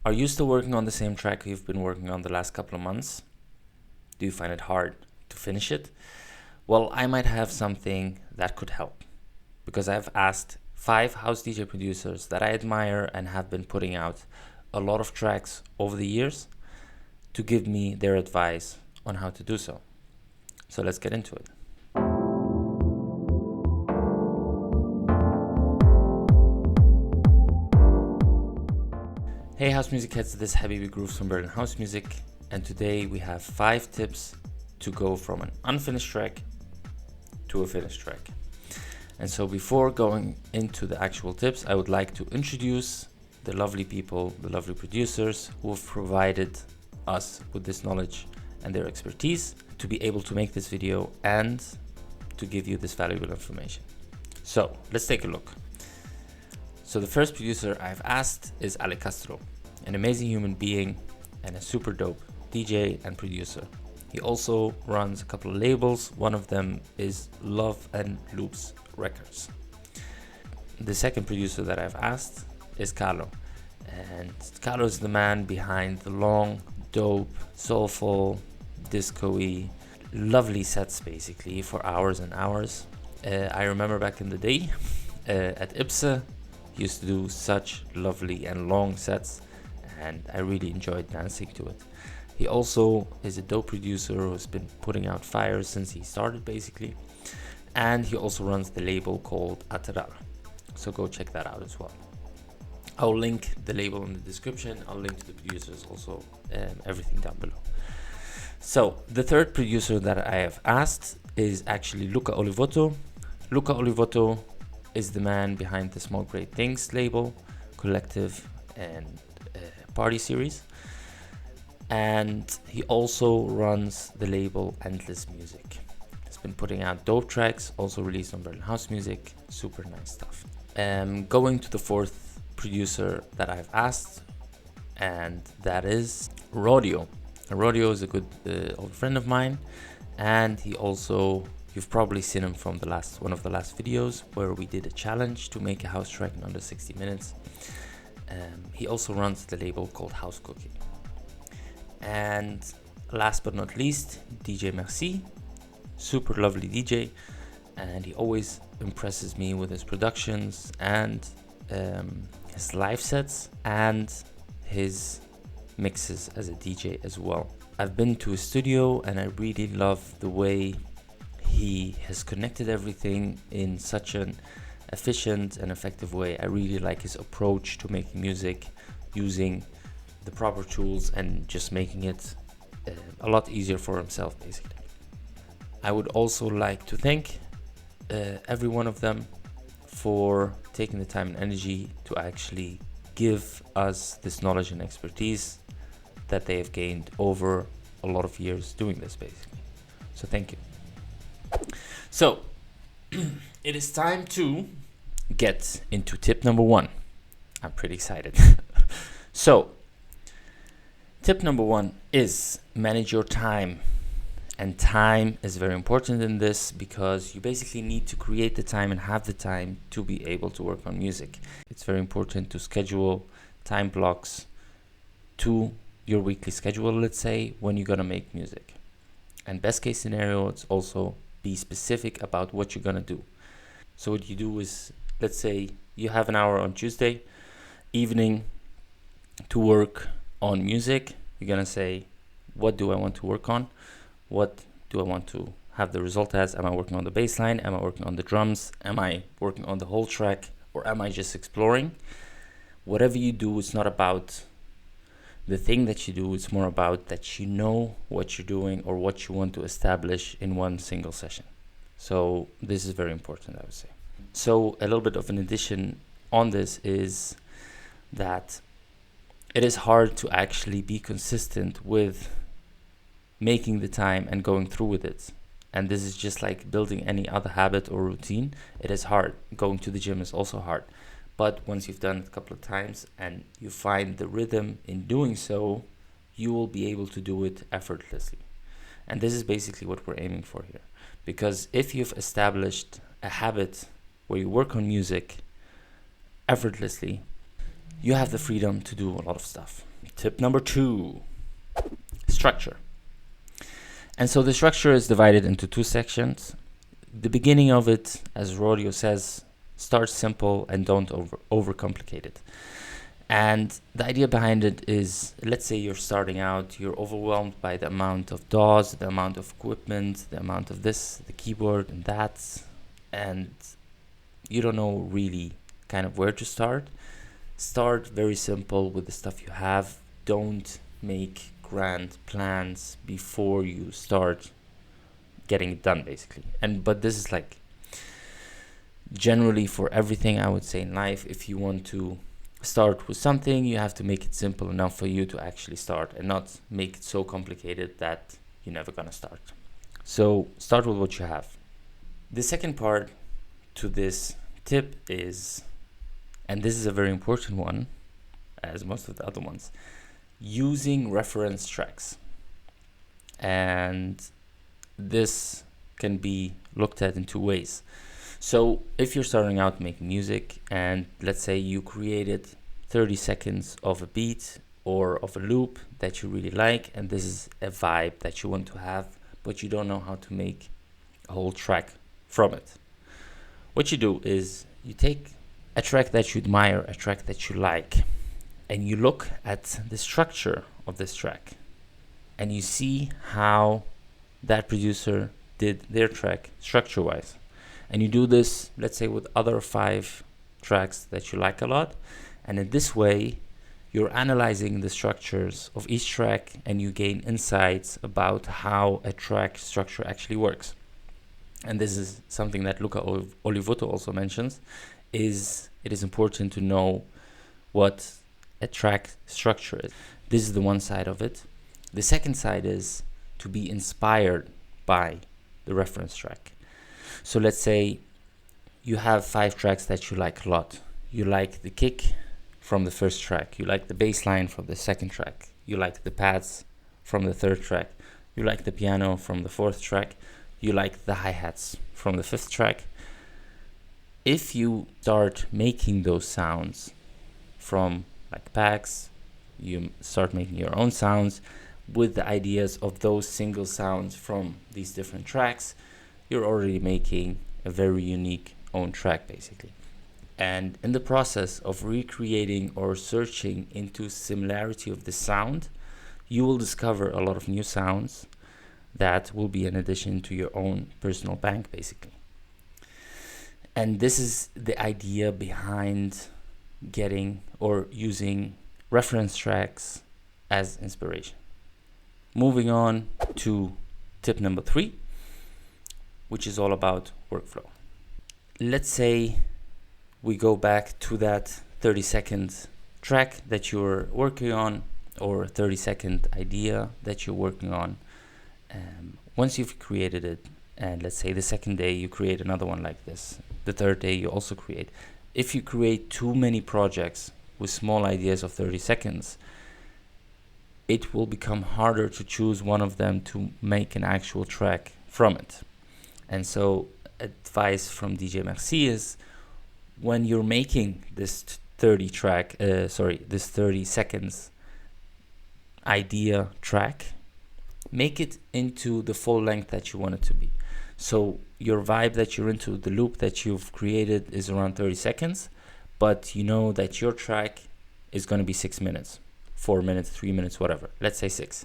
Are you still working on the same track you've been working on the last couple of months? Do you find it hard to finish it? Well, I might have something that could help, because I've asked 5 house DJ producers that I admire and have been putting out a lot of tracks over the years to give me their advice on how to do so. So let's get into it. Hey house music heads, this is Habibi Grooves from Berlin House Music, and today we have 5 tips to go from an unfinished track to a finished track. And so before going into the actual tips, I would like to introduce the lovely people, the lovely producers who have provided us with this knowledge and their expertise to be able to make this video and to give you this valuable information. So let's take a look. So the first producer I've asked is Castro, an amazing human being and a super dope DJ and producer. He also runs a couple of labels. One of them is Love and Loops Records. The second producer that I've asked is Carlo. And Carlo is the man behind the long, dope, soulful, disco-y, lovely sets basically for hours and hours. I remember back in the day at Ipse, he used to do such lovely and long sets, and I really enjoyed dancing to it. He also is a dope producer who's been putting out fires since he started basically, and he also runs the label called Aterral, so go check that out as well. I'll link the label in the description. I'll link to the producers also, everything down below. So the third producer that I have asked is actually Luca Olivotto. Luca Olivotto is the man behind the Small Great Things label, Collective, and Party Series. And he also runs the label Endless Music. He's been putting out dope tracks, also released on Berlin House Music. Super nice stuff. Going to the fourth producer that I've asked, and that is Rawdio. Rawdio is a good old friend of mine, and he also, you've probably seen him from one of the last videos where we did a challenge to make a house track in under 60 minutes. He also runs the label called House Cookin. And last but not least, DJ Merci, super lovely DJ, and he always impresses me with his productions and his live sets and his mixes as a DJ as well. I've been to his studio and I really love the way he has connected everything in such an efficient and effective way. I really like his approach to making music, using the proper tools and just making it a lot easier for himself basically. I would also like to thank every one of them for taking the time and energy to actually give us this knowledge and expertise that they have gained over a lot of years doing this basically. So thank you. So it is time to get into tip number 1. I'm pretty excited. So tip number 1 is manage your time. And time is very important in this because you basically need to create the time and have the time to be able to work on music. It's very important to schedule time blocks to your weekly schedule, let's say, when you're gonna make music. And best case scenario, it's also be specific about what you're gonna do. So what you do is, let's say you have an hour on Tuesday evening to work on music. You're gonna say, what do I want to work on? What do I want to have the result as? Am I working on the bass line? Am I working on the drums? Am I working on the whole track? Or am I just exploring? Whatever you do, it's not about the thing that you do. It's more about that you know what you're doing or what you want to establish in one single session. So this is very important, I would say. So a little bit of an addition on this is that it is hard to actually be consistent with making the time and going through with it. And this is just like building any other habit or routine. It is hard. Going to the gym is also hard. But once you've done it a couple of times and you find the rhythm in doing so, you will be able to do it effortlessly. And this is basically what we're aiming for here. Because if you've established a habit where you work on music effortlessly, you have the freedom to do a lot of stuff. Tip number 2, structure. And so the structure is divided into 2 sections. The beginning of it, as Rawdio says, start simple and don't overcomplicate it. And the idea behind it is, let's say you're starting out, you're overwhelmed by the amount of DAWs, the amount of equipment, the amount of this, the keyboard and that, and you don't know really kind of where to start. Start very simple with the stuff you have. Don't make grand plans before you start getting it done, basically. But this is like generally for everything, I would say, in life. If you want to start with something, you have to make it simple enough for you to actually start and not make it so complicated that you're never gonna start. So start with what you have. The second part to this tip is, and this is a very important one, as most of the other ones, using reference tracks. And this can be looked at in 2 ways. So if you're starting out making music and let's say you created 30 seconds of a beat or of a loop that you really like, and this is a vibe that you want to have, but you don't know how to make a whole track from it. What you do is you take a track that you admire, a track that you like, and you look at the structure of this track and you see how that producer did their track structure-wise. And you do this, let's say, with other 5 tracks that you like a lot. And in this way, you're analyzing the structures of each track and you gain insights about how a track structure actually works. And this is something that Luca Olivotto also mentions, is it is important to know what a track structure is. This is the one side of it. The second side is to be inspired by the reference track. So let's say you have 5 tracks that you like a lot. You like the kick from the first track. You like the bass line from the second track. You like the pads from the third track. You like the piano from the fourth track. You like the hi-hats from the fifth track. If you start making those sounds from like packs, you start making your own sounds with the ideas of those single sounds from these different tracks, you're already making a very unique own track, basically. And in the process of recreating or searching into similarity of the sound, you will discover a lot of new sounds that will be in addition to your own personal bank, basically. And this is the idea behind getting or using reference tracks as inspiration. Moving on to tip number 3, which is all about workflow. Let's say we go back to that 30-second track that you're working on, or 30-second idea that you're working on. Once you've created it, and let's say the second day you create another one like this, the third day you also create. If you create too many projects with small ideas of 30 seconds, it will become harder to choose one of them to make an actual track from it. And so advice from DJ Merci is, when you're making this 30 seconds idea track, make it into the full length that you want it to be. So your vibe that you're into, the loop that you've created is around 30 seconds, but you know that your track is going to be 6 minutes, 4 minutes, 3 minutes, whatever. Let's say 6.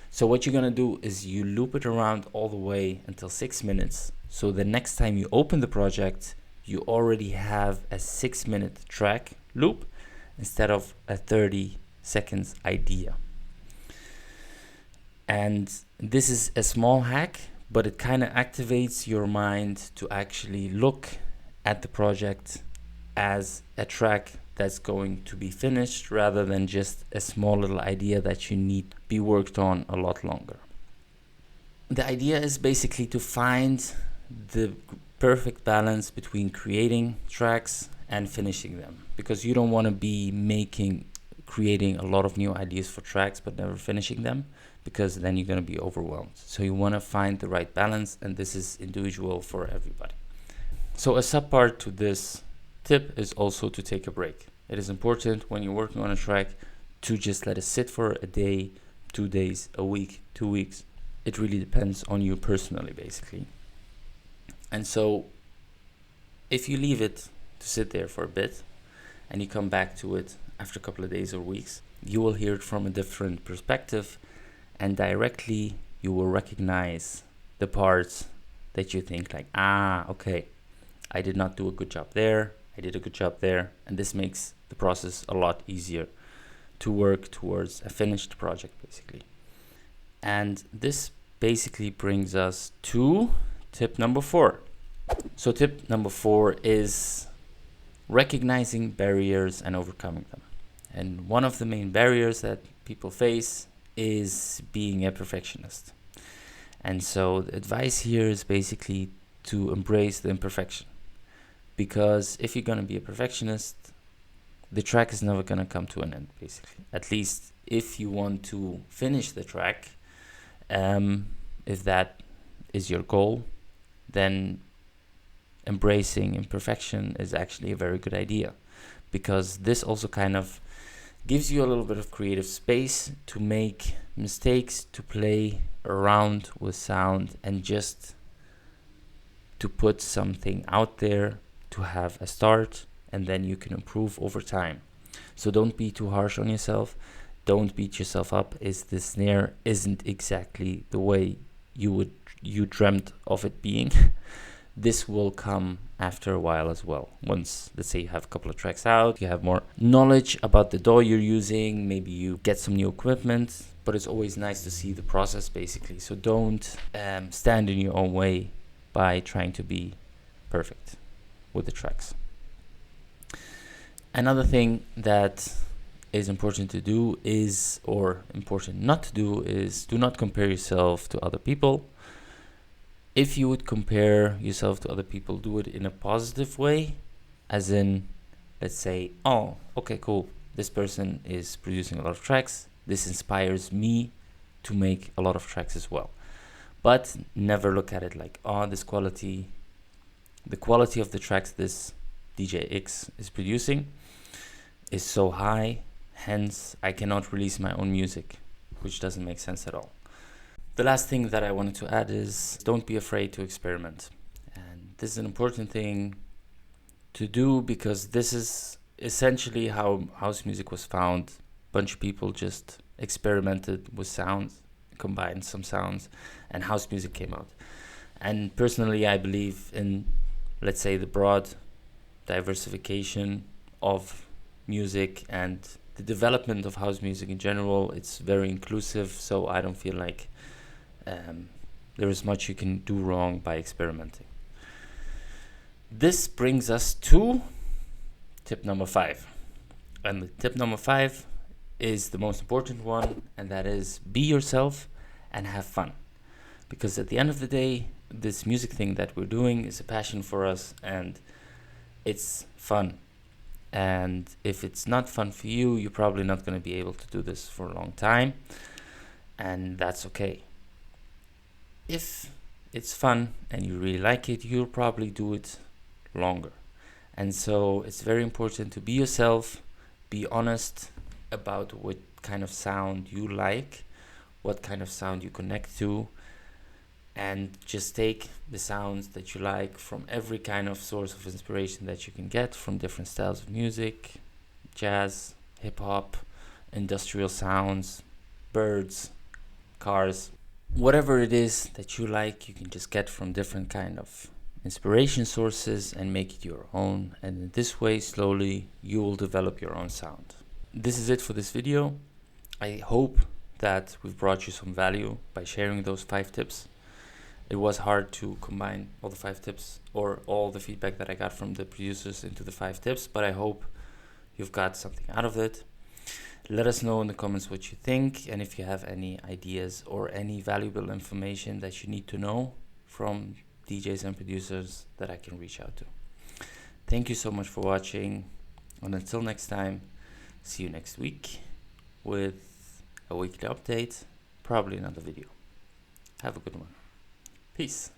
So what you're going to do is you loop it around all the way until 6 minutes. So the next time you open the project, you already have a 6-minute track loop instead of a 30 seconds idea. And this is a small hack, but it kind of activates your mind to actually look at the project as a track that's going to be finished, rather than just a small little idea that you need to be worked on a lot longer. The idea is basically to find the perfect balance between creating tracks and finishing them, because you don't want to be creating a lot of new ideas for tracks but never finishing them, because then you're going to be overwhelmed. So you want to find the right balance, and this is individual for everybody. So a sub part to this tip is also to take a break. It is important when you're working on a track to just let it sit for a day, 2 days, a week, 2 weeks. It really depends on you personally, basically. And so if you leave it to sit there for a bit and you come back to it after a couple of days or weeks, you will hear it from a different perspective, and directly you will recognize the parts that you think like, okay, I did not do a good job there, I did a good job there, and this makes the process a lot easier to work towards a finished project, basically. And this basically brings us to tip number 4. So tip number 4 is recognizing barriers and overcoming them. And one of the main barriers that people face is being a perfectionist. And so the advice here is basically to embrace the imperfection. Because if you're going to be a perfectionist, the track is never going to come to an end, basically. At least if you want to finish the track, if that is your goal, then embracing imperfection is actually a very good idea, because this also kind of gives you a little bit of creative space to make mistakes, to play around with sound, and just to put something out there, to have a start, and then you can improve over time. So don't be too harsh on yourself. Don't beat yourself up. Is the snare isn't exactly the way you dreamt of it being. This will come after a while as well. Once, let's say, you have a couple of tracks out, you have more knowledge about the DAW you're using, maybe you get some new equipment, but it's always nice to see the process, basically. So don't stand in your own way by trying to be perfect with the tracks. Another thing that is important to do is, or important not to do, is do not compare yourself to other people. If you would compare yourself to other people, do it in a positive way, as in, let's say, oh, okay, cool, this person is producing a lot of tracks, this inspires me to make a lot of tracks as well. But never look at it like, oh, the quality of the tracks this DJ X is producing is so high, hence I cannot release my own music, which doesn't make sense at all. The last thing that I wanted to add is don't be afraid to experiment. And this is an important thing to do, because this is essentially how house music was found. A bunch of people just experimented with sounds, combined some sounds, and house music came out. And personally, I believe in, let's say, the broad diversification of music and the development of house music in general. It's very inclusive, so I don't feel like there is much you can do wrong by experimenting. This brings us to tip number 5. And the tip number 5 is the most important one, and that is be yourself and have fun. Because at the end of the day, this music thing that we're doing is a passion for us, and it's fun. And if it's not fun for you, you're probably not going to be able to do this for a long time, and that's okay. If it's fun and you really like it, you'll probably do it longer. And so it's very important to be yourself, be honest about what kind of sound you like, what kind of sound you connect to, and just take the sounds that you like from every kind of source of inspiration that you can get from different styles of music, jazz, hip-hop, industrial sounds, birds, cars. Whatever it is that you like, you can just get from different kind of inspiration sources and make it your own. And in this way, slowly, you will develop your own sound. This is it for this video. I hope that we've brought you some value by sharing those 5 tips. It was hard to combine all the 5 tips or all the feedback that I got from the producers into the 5 tips, but I hope you've got something out of it. Let us know in the comments what you think, and if you have any ideas or any valuable information that you need to know from DJs and producers that I can reach out to. Thank you so much for watching, and until next time, see you next week with a weekly update, probably another video. Have a good one. Peace.